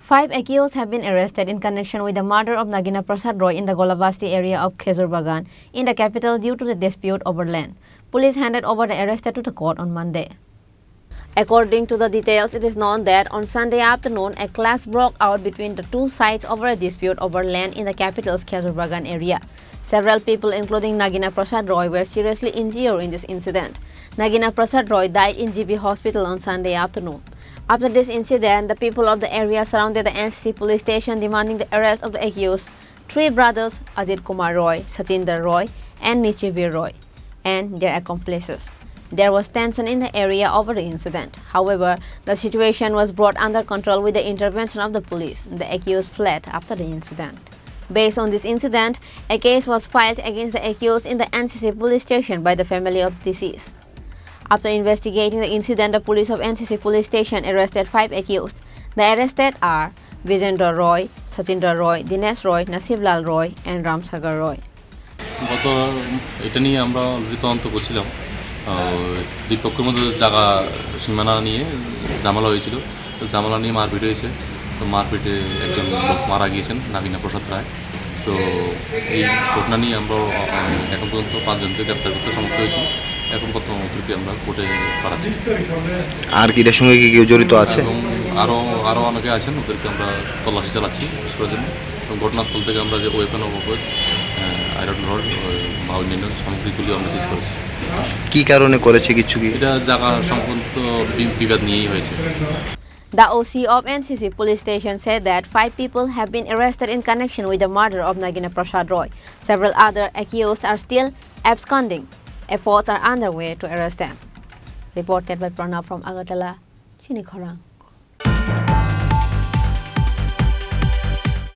5 accused have been arrested in connection with the murder of Nagina Prasad Roy in the Golavasti area of Khorang in the capital due to the dispute over land. Police handed over the arrested to the court on Monday. According to the details, it is known that on Sunday afternoon, a clash broke out between the two sides over a dispute over land in the capital's Khorang area. Several people, including Nagina Prasad Roy, were seriously injured in this incident. Nagina Prasad Roy died in GB hospital on Sunday afternoon. After this incident, the people of the area surrounded the NCC police station demanding the arrest of the accused, three brothers Ajit Kumar Roy, Sachinder Roy, and Nichibir Roy, and their accomplices. There was tension in the area over the incident. However, the situation was brought under control with the intervention of the police. The accused fled after the incident. Based on this incident, a case was filed against the accused in the NCC police station by the family of deceased. After investigating the incident, the police of NCC police station arrested 5 accused. The arrested are Vijendra Roy, Sachinder Roy, Dinesh Roy, Nasiblal Roy, and Ramsagar Roy. গত এটা নিয়ে আমরা তদন্ত করছিলাম দুই পক্ষের মধ্যে জায়গা সীমানা নিয়ে ঝামেলা হয়েছিল তো ঝামেলা নিয়ে মারপিট হয়েছে তো মারপিটে একজন লোক মারা গিয়েছেন নাগিনা প্রসাদ রায় তো এই ঘটনা নিয়ে আমরা এখন পর্যন্ত 5 জনকে গ্রেপ্তার করতে সমর্থ হয়েছি এখন বর্তমান অতিরিক্ত আমরা কোর্টে পাঠাচ্ছি আর কি এর সঙ্গে কি কেউ জড়িত আছে এবং আরও অনেকে আছেন ওদেরকে আমরা তল্লাশি চালাচ্ছি করার জন্য ঘটনাস্থল থেকে আমরা যে weapon of offence iron rod বা অন্যান্য সামগ্রীগুলি আমরা সিজ করেছি কি কারণে করেছে কিছু কি এটা জায়গা সংক্রান্ত বিবাদ নিয়েই হয়েছে The OC of NCC police station said that 5 people have been arrested in connection with the murder of Nagina Prasad Roy. Several other accused are still absconding. Efforts are underway to arrest them. Reported by Pranav from Agartala, Chini Khorang.